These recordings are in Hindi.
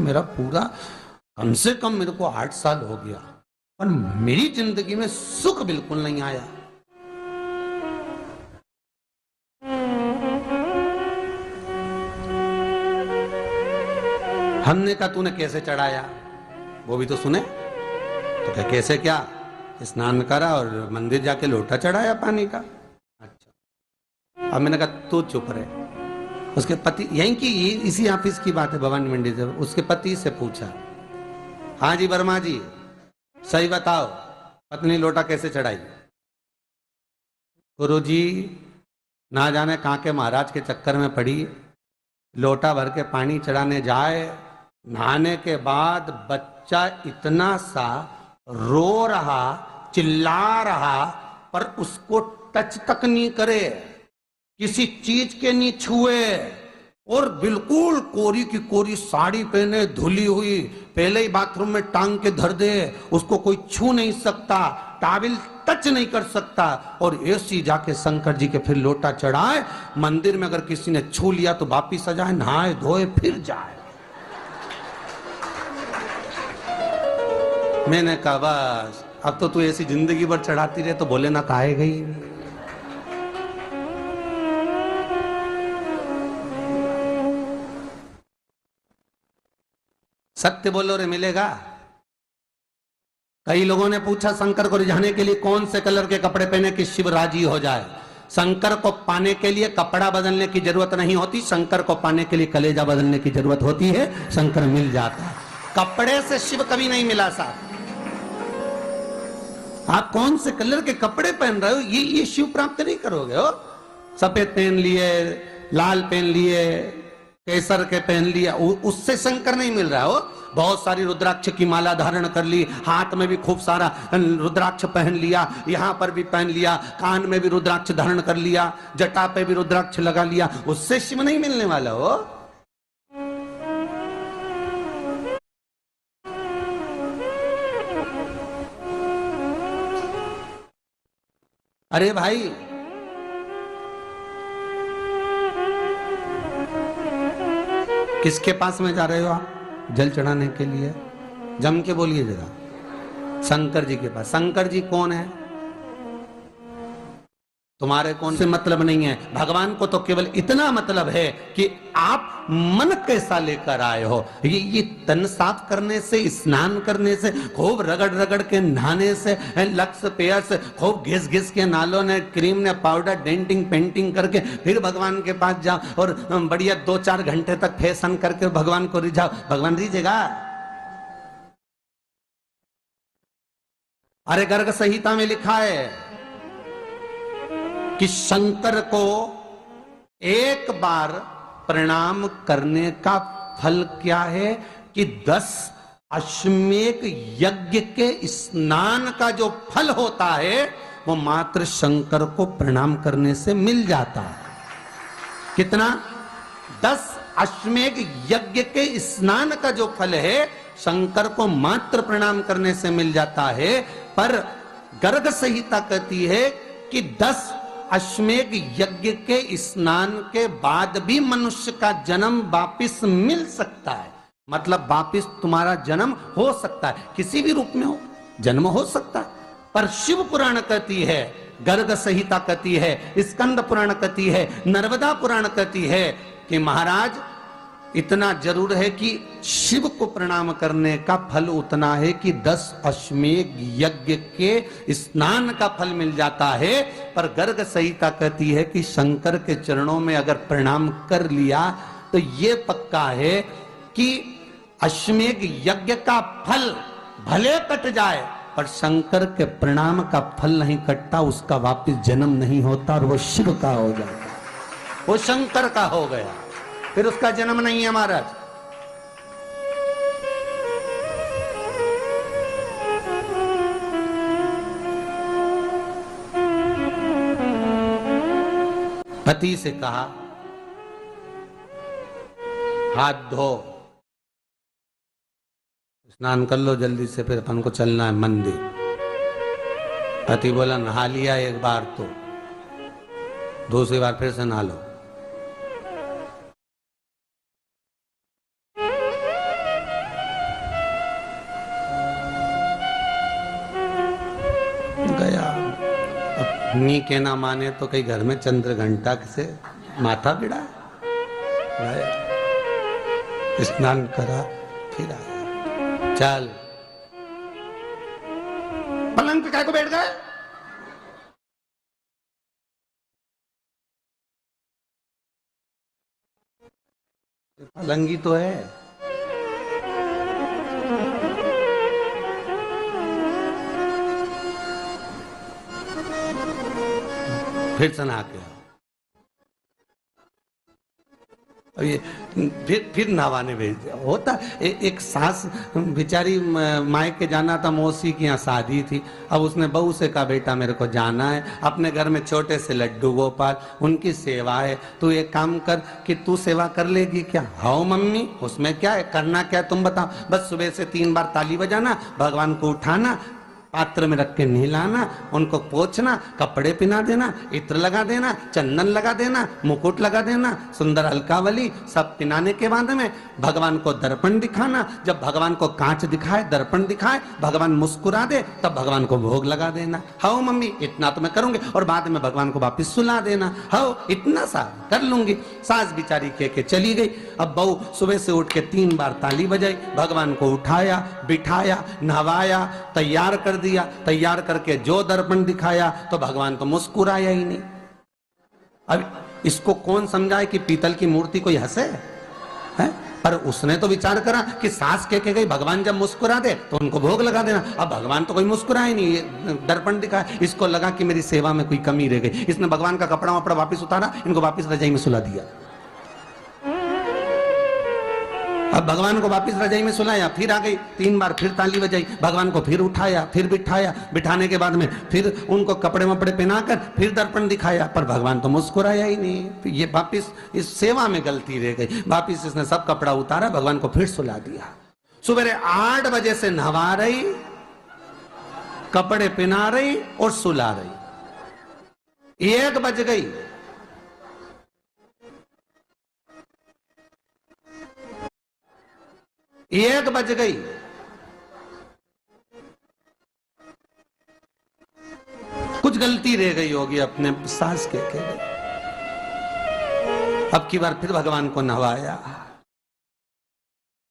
मेरा पूरा कम से कम मेरे को 8 साल हो गया पर मेरी जिंदगी में सुख बिल्कुल नहीं आया। हमने कहा तूने कैसे चढ़ाया, वो भी तो सुने। तो क्या कैसे, क्या स्नान करा और मंदिर जाके लोटा चढ़ाया पानी का। अच्छा, अब मैंने कहा तू चुप रहे। उसके पति, यहीं की इसी ऑफिस की बात है, भवानी मंडी से, उसके पति से पूछा, हाँ जी वर्मा जी सही बताओ पत्नी लोटा कैसे चढ़ाई। गुरुजी ना जाने कहाँ के महाराज के चक्कर में पड़ी, लोटा भर के पानी चढ़ाने जाए, नहाने के बाद बच्चा इतना सा रो रहा, चिल्ला रहा, पर उसको टच तक नहीं करे, किसी चीज के नहीं छुए, और बिल्कुल कोरी की कोरी साड़ी पहने, धुली हुई, पहले ही बाथरूम में टांग के धर दे, उसको कोई छू नहीं सकता, टाविल टच नहीं कर सकता, और ऐसी जाके शंकर जी के फिर लोटा चढ़ाए। मंदिर में अगर किसी ने छू लिया तो वापिस आ जाए, नहाए धोए फिर जाए। मैंने कहा बस अब तो तू ऐसी जिंदगी भर चढ़ाती रहे तो भोलेनाथ आएगा ही। सत्य बोलो रे मिलेगा। कई लोगों ने पूछा शंकर को रिझाने के लिए कौन से कलर के कपड़े पहने कि शिव राजी हो जाए। शंकर को पाने के लिए कपड़ा बदलने की जरूरत नहीं होती, शंकर को पाने के लिए कलेजा बदलने की जरूरत होती है, शंकर मिल जाता है। कपड़े से शिव कभी नहीं मिला साहब। आप कौन से कलर के कपड़े पहन रहे हो ये शिव प्राप्त नहीं करोगे हो। सफेद पहन लिए, लाल पहन लिए, केसर के पहन लिया, उससे शंकर नहीं मिल रहा हो। बहुत सारी रुद्राक्ष की माला धारण कर ली, हाथ में भी खूब सारा रुद्राक्ष पहन लिया, यहां पर भी पहन लिया, कान में भी रुद्राक्ष धारण कर लिया, जटा पे भी रुद्राक्ष लगा लिया, उससे शिव नहीं मिलने वाला हो। अरे भाई किसके पास में जा रहे हो आप जल चढ़ाने के लिए? जम के बोलिए जरा। शंकर जी के पास। शंकर जी कौन है? तुम्हारे कौन से मतलब नहीं है। भगवान को तो केवल इतना मतलब है कि आप मन कैसा लेकर आए हो। ये तन साफ करने से, स्नान करने से, खूब रगड़ रगड़ के नहाने से, लक्स पेयर से, खूब घिस घिस के नालों ने, क्रीम ने, पाउडर, डेंटिंग पेंटिंग करके फिर भगवान के पास जाओ और बढ़िया 2-4 घंटे तक फैशन करके भगवान को रिझाओ, भगवान रिझेगा? अरे गर्ग संहिता में लिखा है कि शंकर को एक बार प्रणाम करने का फल क्या है कि 10 अश्वमेध यज्ञ के स्नान का जो फल होता है वो मात्र शंकर को प्रणाम करने से मिल जाता है। कितना? 10 अश्वमेध यज्ञ के स्नान का जो फल है शंकर को मात्र प्रणाम करने से मिल जाता है। पर गर्ग संहिता कहती है कि 10 अश्वमेध यज्ञ के स्नान के बाद भी मनुष्य का जन्म वापिस मिल सकता है। मतलब वापिस तुम्हारा जन्म हो सकता है, किसी भी रूप में हो जन्म हो सकता है। पर शिव पुराण कहती है, गर्ग संहिता कहती है, स्कंद पुराण कहती है, नर्मदा पुराण कहती है कि महाराज इतना जरूर है कि शिव को प्रणाम करने का फल उतना है कि 10 अश्वमेध यज्ञ के स्नान का फल मिल जाता है। पर गर्ग संहिता कहती है कि शंकर के चरणों में अगर प्रणाम कर लिया तो ये पक्का है कि अश्वमेध यज्ञ का फल भले कट जाए पर शंकर के प्रणाम का फल नहीं कटता, उसका वापिस जन्म नहीं होता और वो शिव का हो जाता, वो शंकर का हो गया, फिर उसका जन्म नहीं है महाराज। पति से कहा हाथ धो, स्नान कर लो जल्दी से, फिर अपन को चलना है मंदिर। पति बोला नहा लिया एक बार तो दूसरी बार फिर से नहा लो। नी के ना माने तो कई घर में चंद्र घंटा से माथा बिड़ा, स्नान करा फिर आया। चल पलंग पे काय को बैठ गए? पलंगी तो है। फिर से नहा के और ये फिर नहाने भेज दिया। होता एक सास बेचारी मायके जाना था, मौसी की यहाँ शादी थी। अब उसने बहू से कहा बेटा मेरे को जाना है, अपने घर में छोटे से लड्डू गोपाल उनकी सेवा है, तू एक काम कर कि तू सेवा कर लेगी क्या? हाँ मम्मी, उसमें क्या है, करना क्या है तुम बताओ। बस सुबह से 3 बार ताली बजाना, भगवान को उठाना, पात्र में रख के नहलाना, उनको पोंछना, कपड़े पहना देना, इत्र लगा देना, चंदन लगा देना, मुकुट लगा देना, सुंदर अलकावली सब पहनाने के बाद में भगवान को दर्पण दिखाना। जब भगवान को कांच दिखाए, दर्पण दिखाए, भगवान मुस्कुरा दे, तब भगवान को भोग लगा देना। हाँ मम्मी इतना तो मैं करूंगी, और बाद में भगवान को वापिस सुला देना। हाँ इतना सा कर लूंगी। सास बिचारी कह के चली गई। अब बहू सुबह से उठ के 3 बार ताली बजाई, भगवान को उठाया, बिठाया, नहवाया, तैयार कर दिया। तैयार करके जो दर्पण दिखाया तो भगवान तो मुस्कुराया ही नहीं। अब इसको कौन समझाए कि पीतल की मूर्ति कोई हंसे है? पर उसने तो विचार करा कि सास कह के गई भगवान जब मुस्कुरा दे तो उनको भोग लगा देना। अब भगवान तो कोई मुस्कुराए नहीं, ये दर्पण दिखाया। इसको लगा कि मेरी सेवा में कोई कमी रह गई। इसने भगवान का कपड़ा वपड़ा वापिस उतारा, इनको वापिस रजाई में सुला दिया। अब भगवान को वापिस रजाई में सुलाया, फिर आ गई, 3 बार फिर ताली बजाई, भगवान को फिर उठाया, फिर बिठाया, बिठाने के बाद में फिर उनको कपड़े वपड़े पहनाकर फिर दर्पण दिखाया, पर भगवान तो मुस्कुराया ही नहीं। ये वापिस इस सेवा में गलती रह गई। वापिस इसने सब कपड़ा उतारा, भगवान को फिर सुला दिया। सुबह 8 बजे से नहवा रही, कपड़े पहना रही और सुला रही। 1 बज गई। एक बज गई। कुछ गलती रह गई होगी अपने सास के गई। अब की बार फिर भगवान को नहवाया।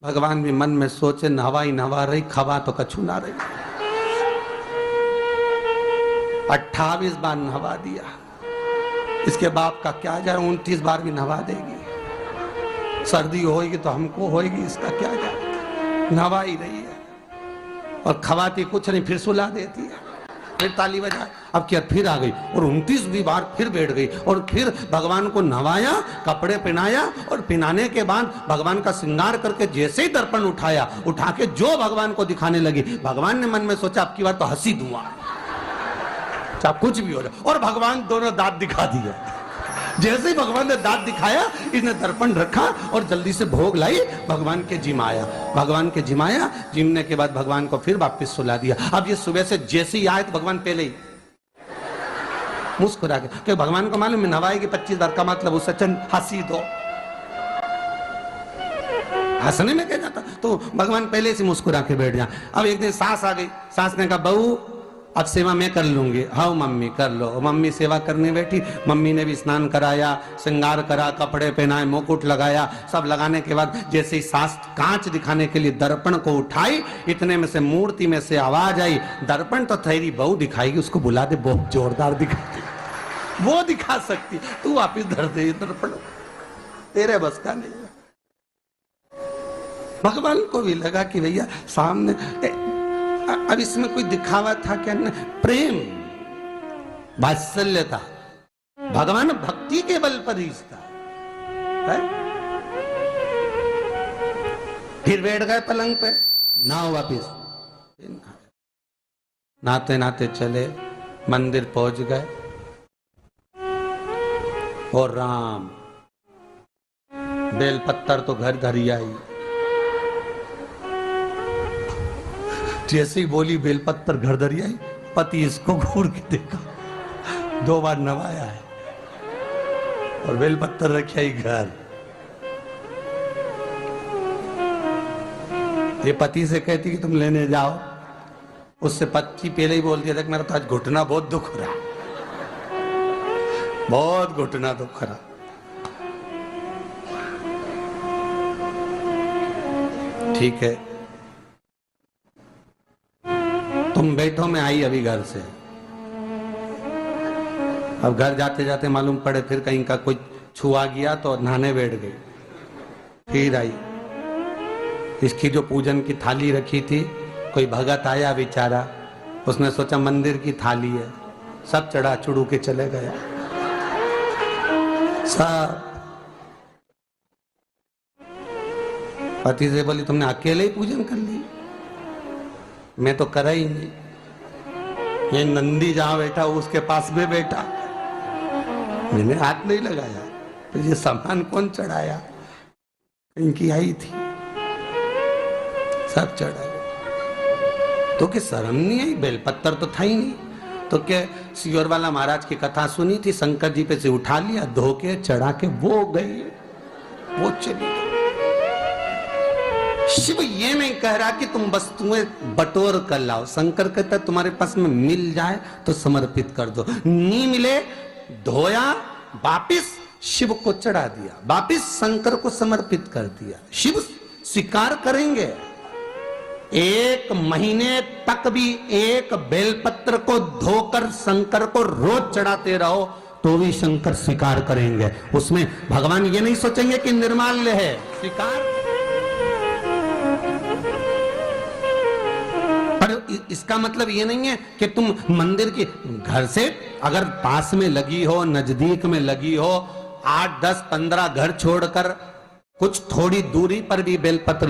भगवान भी मन में सोचे नहवाई नहवा रही, खवा तो कछु ना रही। 28 बार नहवा दिया। इसके बाप का क्या जाए, 29 बार भी नहवा देगी। सर्दी होगी तो हमको होगी, इसका क्या जाए। नहवा ही रही है और खवाती कुछ नहीं, फिर सुला देती है, फिर ताली बजाए। अब क्या फिर आ गई और 29वीं बार फिर बैठ गई और फिर भगवान को नहवाया, कपड़े पहनाया और पहनाने के बाद भगवान का श्रृंगार करके जैसे ही दर्पण उठाया, उठा के जो भगवान को दिखाने लगी, भगवान ने मन में सोचा अब की बार तो हंसी दूंगा, चाहे कुछ भी हो जाए। और भगवान दोनों दांत दिखा दिए। जैसे ही भगवान ने दांत दिखाया, इसने दर्पण रखा और जल्दी से भोग लाई, भगवान के जिमाया। भगवान के जिमाया, जिमने के बाद भगवान को फिर वापस सुला दिया। अब ये सुबह से जैसे ही आए तो भगवान पहले ही मुस्कुरा के, क्योंकि भगवान को मालूम है नवाएगी 25 बार का मतलब उससे चंद हंसी दो, हंसने में क्या जाता। तो भगवान पहले से मुस्कुरा के बैठ जाए। अब एक दिन सास आ गई। सास ने कहा बहू अब सेवा मैं कर लूंगी। हाँ मम्मी कर लो। मम्मी सेवा करने बैठी। मम्मी ने भी स्नान कराया, श्रृंगार करा, कपड़े पहनाए, मुकुट लगाया। सब लगाने के बाद जैसे ही सास कांच दिखाने के लिए दर्पण को उठाई, इतने में से मूर्ति में से आवाज आई, दर्पण तो तेरी बहू दिखाएगी, उसको बुला दे, बहुत जोरदार दिखाती, वो दिखा सकती, तू वापिस धर दे दर्पण, तेरे बस का नहीं। भगवान को भी लगा कि भैया सामने अब इसमें कोई दिखावा था क्या? प्रेम वात्सल्य था। भगवान भक्ति के बल पर ही था। फिर बैठ गए पलंग पे, नाव वापिस नाते नाते चले, मंदिर पहुंच गए और राम बेलपत्तर तो घर धरी आई। जैसे ही बोली बेलपत्तर घर धरी आई, पति इसको घूर के देखा, 2 बार नवाया है और बेलपत्तर रखी आई घर। ये पति से कहती कि तुम लेने जाओ, उससे पति पहले ही बोल दिया था कि मेरा तो आज घुटना बहुत दुख रहा। बहुत घुटना दुख रहा। ठीक है, तुम बैठो, मैं आई अभी घर से। अब घर जाते जाते मालूम पड़े फिर कहीं का कोई छुआ गया तो नहाने बैठ गई। फिर आई, इसकी जो पूजन की थाली रखी थी, कोई भगत आया बेचारा, उसने सोचा मंदिर की थाली है, सब चढ़ा चुड़ू के चले गया सब। पति से बोली तुमने अकेले ही पूजन कर ली, मैं तो करा ही नहीं। ये नंदी जहां बैठा उसके पास में बैठा, मैंने हाथ नहीं लगाया। तो ये सामान कौन चढ़ाया? इनकी आई थी, सब चढ़ाया। तो क्या शर्म नहीं आई? बेलपत्तर तो था ही नहीं। तो क्या सियोर वाला महाराज की कथा सुनी थी, शंकर जी पे से उठा लिया, धो के चढ़ा के वो गई, वो चली गई। शिव ये नहीं कह रहा कि तुम वस्तुएं बटोर कर लाओ। शंकर कहता तुम्हारे पास में मिल जाए तो समर्पित कर दो, नहीं मिले धोया, वापिस शिव को चढ़ा दिया, वापिस शंकर को समर्पित कर दिया। शिव स्वीकार करेंगे। 1 महीने तक भी एक बेलपत्र को धोकर शंकर को रोज चढ़ाते रहो तो भी शंकर स्वीकार करेंगे। उसमें भगवान ये नहीं सोचेंगे कि निर्माल्य है, स्वीकार। पर इसका मतलब ये नहीं है कि तुम मंदिर की, घर से अगर पास में लगी हो, नजदीक में लगी हो, 8, 10, 15 घर छोड़कर कुछ थोड़ी दूरी पर भी बेलपत्र